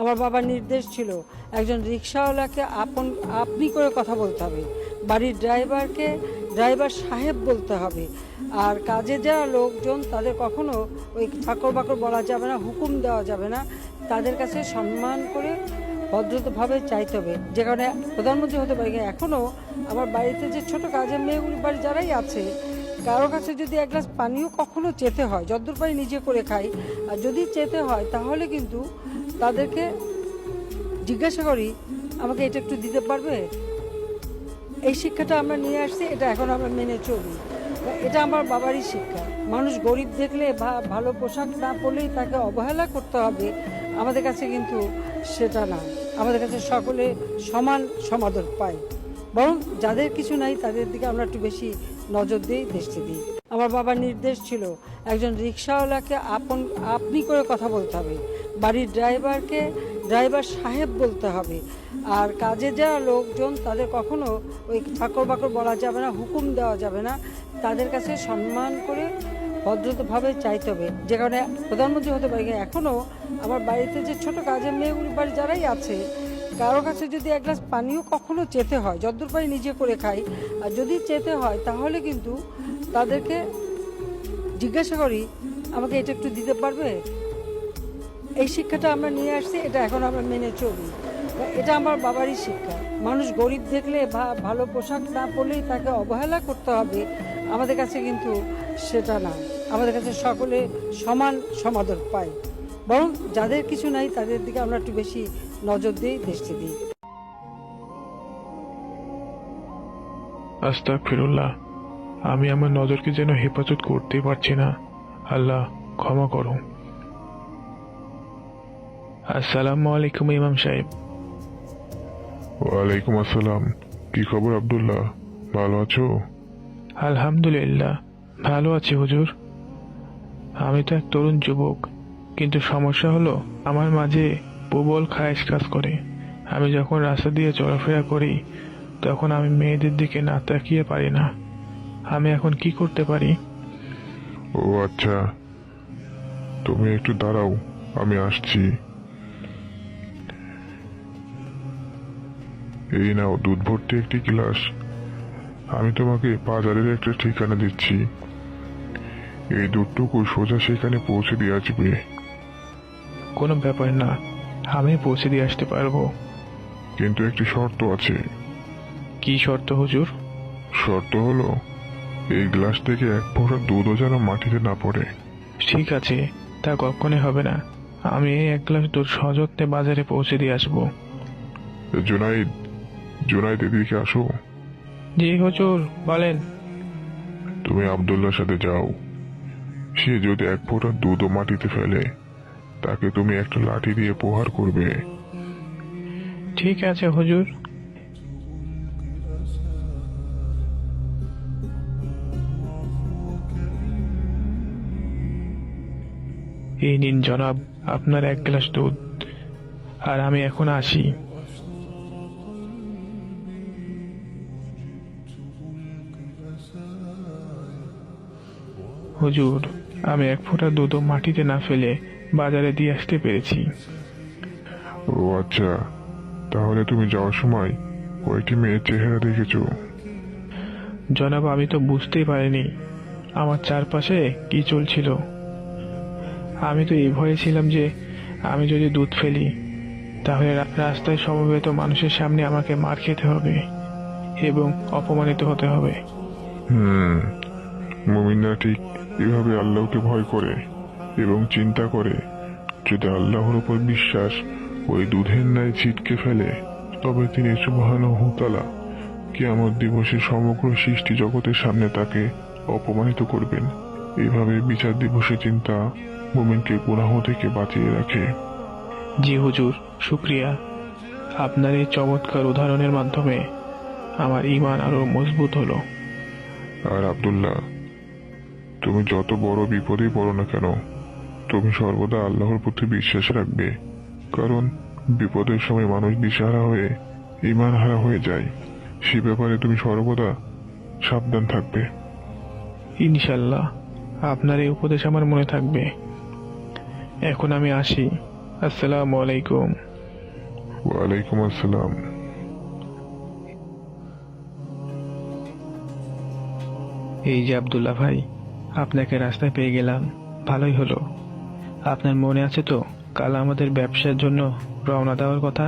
আমার বাবার নির্দেশ ছিল একজন রিক্সাওয়ালাকে আপনি করে কথা বলতে হবে, বাড়ির ড্রাইভারকে ড্রাইভার সাহেব বলতে হবে, আর কাজে যাওয়া লোকজন তাদের কখনো ওই ফাঁকর বাকর বলা যাবে না, হুকুম দেওয়া যাবে না, তাদের কাছে সম্মান করে ভদ্রভাবে চাইতে হবে। যে কারণে প্রধানমন্ত্রী হতে পারে। এখনও আমার বাড়িতে যে ছোট কাজের মেয়েগুলি বাড়ি যারাই আছে, কারো কাছে যদি এক গ্লাস পানিও কখনো চেতে হয়, যতদূর পারি নিজে করে খাই, আর যদি চেতে হয় তাহলে কিন্তু তাদেরকে জিজ্ঞাসা করি আমাকে এটা একটু দিতে পারবে। এই শিক্ষাটা আমরা নিয়ে আসছি, এটা এখন আমরা মেনে চলি। এটা আমার বাবারই শিক্ষা। মানুষ গরিব দেখলে বা ভালো পোশাক না পরলেই তাকে অবহেলা করতে হবে, আমাদের কাছে কিন্তু সেটা না। আমাদের কাছে সকলে সমান সমাদর পায়, বরং যাদের কিছু নাই তাদের দিকে আমরা একটু বেশি নজর দিই, দৃষ্টি দিই। আমার বাবার নির্দেশ ছিল একজন রিক্সাওয়ালাকে আপনি করে কথা বলতে হবে, বাড়ির ড্রাইভারকে ড্রাইভার সাহেব বলতে হবে, আর কাজে যাওয়া লোকজন তাদের কখনো ওই ফাঁকর বাকর বলা যাবে না, হুকুম দেওয়া যাবে না, তাদের কাছে সম্মান করে ভদ্রভাবে চাইতে হবে। যে কারণে প্রধানমন্ত্রী হতে পারে। এখনও আমার বাড়িতে যে ছোট কাজের মেয়েগুলি বাড়ি যারাই আছে, কারো কাছে যদি এক গ্লাস পানিও কখনো চেতে হয়, যতদূর পারি নিজে করে খাই, আর যদি চেতে হয় তাহলে কিন্তু তাদেরকে জিজ্ঞাসা করি আমাকে এটা একটু দিতে পারবে। এই শিক্ষাটা আমরা নিয়ে আসছি, এটা এখন আমরা মেনে চলি। এটা আমার বাবারই শিক্ষা। মানুষ গরিব দেখলে বা ভালো পোশাক না পরলেই তাকে অবহেলা করতে হবে, আমাদের কাছে কিন্তু সেটা না। আমাদের কাছে সকলে সমান সমাদর পায়, বরং যাদের কিছু নাই তাদের দিকে আমরা একটু বেশি নজর দিই, দৃষ্টি দিই। আস্তাগফিরুল্লাহ, আমি আমার নজরকে যেন হেফাজত করতেই পারছি না। আল্লাহ ক্ষমা করো। আসসালামু আলাইকুম ইমাম সাহেব। ওয়ালাইকুম আসসালাম। কি খবর আব্দুল্লাহ, ভালো আছো? আলহামদুলিল্লাহ ভালো আছি হুজুর। আমি তো এক তরুণ যুবক, কিন্তু সমস্যা হলো আমার মাঝে প্রবল খায়েশ কাজ করে। আমি যখন রাস্তা দিয়ে চলাফেরা করি তখন আমি মেয়েদের দিকে না তাকিয়ে পারি না। আমি এখন কি করতে পারি? ও আচ্ছা, তুমি একটু দাঁড়াও, আমি আসছি। এই নাও দুধ ভর্তি একটি গ্লাস। আমি তোমাকে বাজারের একটা ঠিকানা দিচ্ছি, এই দুধটুকু সোজা সেখানে পৌঁছে দিয়ে আসবে। কোনো ব্যাপার না, আমি পৌঁছে দিয়ে আসতে পারবো। কিন্তু একটি শর্ত আছে। কি শর্ত হুজুর? শর্ত হলো এই গ্লাস থেকে এক ফোঁটা দুধও যেন মাটিতে না পড়ে। ঠিক আছে, তা কখনোই হবে না। আমি এই এক গ্লাস দুধ সযত্নে বাজারে পৌঁছে দিয়ে আসবো। জুনাইদ, জুনাইদ এদিকে আসো। জি হুজুর, বলেন। তুমি আব্দুল্লাহর সাথে যাও। সে যদি এক ফোঁটা দুধও মাটিতে ফেলে তাকে তুমি একটা লাঠি দিয়ে প্রহার করবে। ঠিক আছে হুজুর। এই নিন জনাব আপনার এক গ্লাস দুধ, আর আমি এখন আসি। হুজুর, আমি এক ফোঁটা দুধও মাটিতে না ফেলে বাজারে দিয়ে আসতে পেরেছি। ও আচ্ছা, তাহলে তুমি যাওয়ার সময় কয়েকটি মেয়ের চেহারা দেখেছো? জনাব, আমি তো বুঝতেই পারিনি আমার চারপাশে কি চলছিল। আমি তো এই ভয়ে ছিলাম যে আমি যদি দুধ ফেলি তাহলে রাস্তায় সমবেত মানুষের সামনে আমাকে মার খেতে হবে এবং অপমানিত হতে হবে। মুমিনরা ঠিক এভাবে আল্লাহকে ভয় করে এবং চিন্তা করে, যদি আল্লাহর উপর বিশ্বাস ওই দুধের ন্যায় ছিটকে ফেলে তবে তিনি সুবহানাহু তাআলা কিয়ামত দিবসে সমগ্র সৃষ্টি জগতের সামনে তাকে অপমানিত করবেন। এইভাবে বিচার দিবসের চিন্তা মুমিনকে গুনাহ থেকে বাঁচিয়ে রাখে। জি হুজুর, শুক্রিয়া। আপনার এই চমৎকার উদাহরণের মাধ্যমে আমার ঈমান আরো মজবুত হলো। আর আব্দুল্লাহ, তুমি যত বড় বিপদেই পড়ো না কেন, তুমি সর্বদা আল্লাহর প্রতি বিশ্বাস রাখবে, কারণ বিপদের সময় মানুষ দিশাহারা হয়ে ঈমান হারা হয়ে যায়। সে ব্যাপারে তুমি সর্বদা সাবধান থাকবে। ইনশাল্লাহ আপনার এই উপদেশ আমার মনে থাকবে। এখন আমি আসি। আসসালামু আলাইকুম। ওয়ালাইকুম আসসালাম। এই যে আব্দুল্লাহ ভাই, আপনাকে রাস্তায় পেয়ে গেলাম, ভালোই হলো। আপনার মনে আছে তো কাল আমাদের ব্যবসার জন্য রওনা দেওয়ার কথা?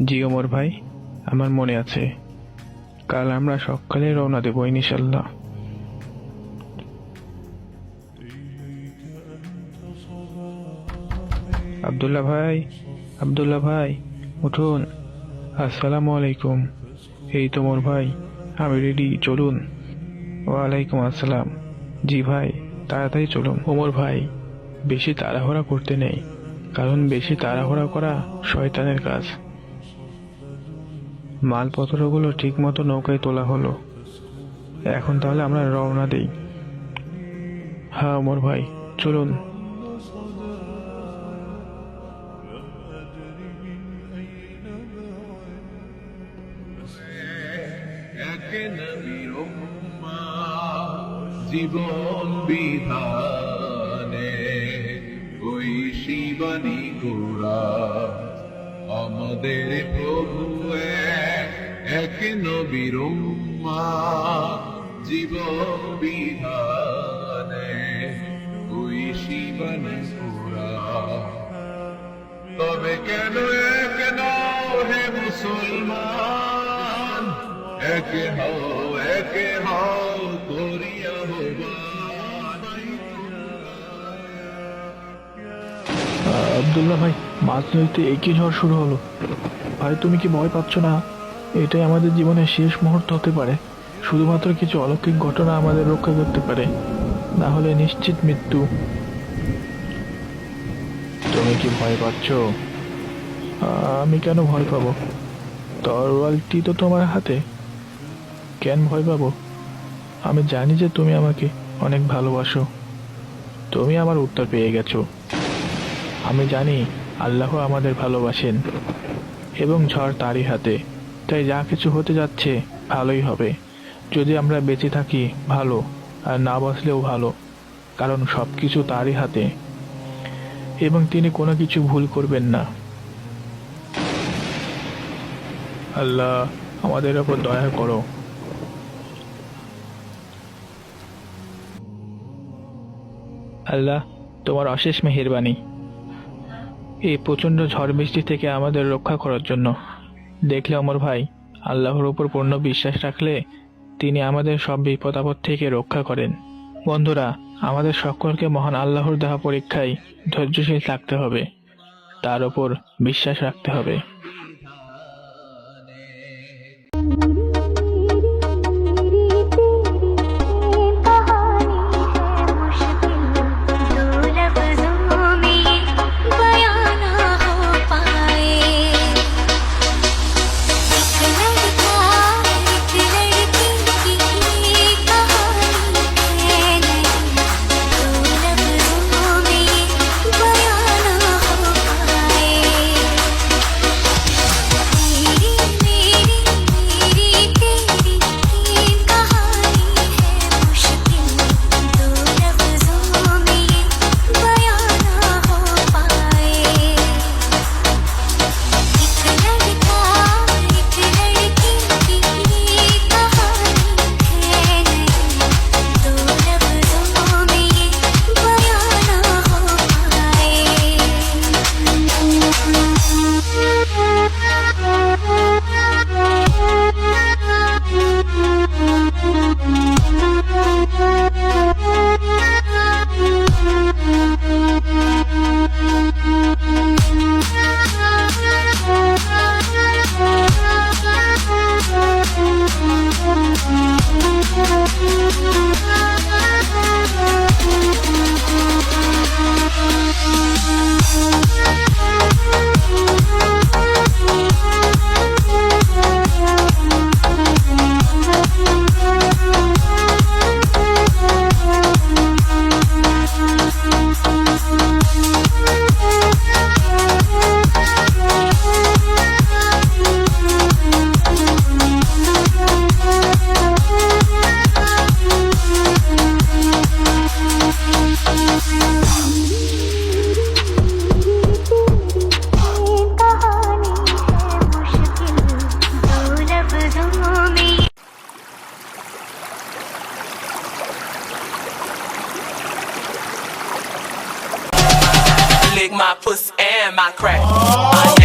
জি ওমর ভাই, আমার মনে আছে। কাল আমরা সকালে রওনা দেব ইনশাল্লাহ। আব্দুল্লাহ ভাই, আব্দুল্লাহ ভাই, উঠুন। আসসালামু আলাইকুম। এই তো মোর ভাই, আমি রেডি, চলুন। ওয়ালাইকুম আসসালাম। জি ভাই, তাড়াতাড়ি চলুন। ওমর ভাই, বেশি তাড়াহুড়া করতে নেই, কারণ বেশি তাড়াহুড়া করা শয়তানের কাজ। মালপত্রগুলো ঠিক মতো নৌকায় তোলা হলো, এখন তাহলে আমরা রওনা দেই। হ্যাঁ ওমর ভাই, চলুন। জীবন বিধানে ওই শিবানী গোড়া আমাদের প্রভু এক নবীর উম্মা। জীবন বিধানে ওই শিবানী গোড়া, তবে কেন এক নও হে মুসলমান, এক হও করিয়া আব্দুল্লাহ ভাই, মাছ নদীতে একই ঝড় শুরু হলো। ভাই তুমি কি ভয় পাচ্ছ না? এটাই আমাদের জীবনের শেষ মুহূর্ত হতে পারে। শুধুমাত্র কিছু অলৌকিক ঘটনা আমাদের রক্ষা করতে পারে, না হলে নিশ্চিত মৃত্যু। তুমি কি ভয় পাচ্ছ? আমি কেন ভয় পাবো? তরোয়ালটি তো তোমার হাতে, কেন ভয় পাবো? আমি জানি যে তুমি আমাকে অনেক ভালোবাসো। তুমি আমার উত্তর পেয়ে গেছো। আমি জানি আল্লাহ আমাদের ভালোবাসেন এবং ঝড় তারই হাতে। তাই যা কিছু হতে যাচ্ছে ভালোই হবে। যদি আমরা বেঁচে থাকি ভালো, আর না বাঁচলেও ভালো, কারণ সব কিছু তারই হাতে এবং তিনি কোনো কিছু ভুল করবেন না। আল্লাহ আমাদের ওপর দয়া করো। আল্লাহ তোমার অশেষ মেহেরবানি এই প্রচণ্ড ঝড় বৃষ্টি থেকে আমাদের রক্ষা করার জন্য। দেখলে অমর ভাই, আল্লাহর উপর পূর্ণ বিশ্বাস রাখলে তিনি আমাদের সব বিপদ আপদ থেকে রক্ষা করেন। বন্ধুরা, আমাদের সকলকে মহান আল্লাহর দেওয়া পরীক্ষায় ধৈর্যশীল থাকতে হবে, তার উপর বিশ্বাস রাখতে হবে। wig, my pussy, and my crack.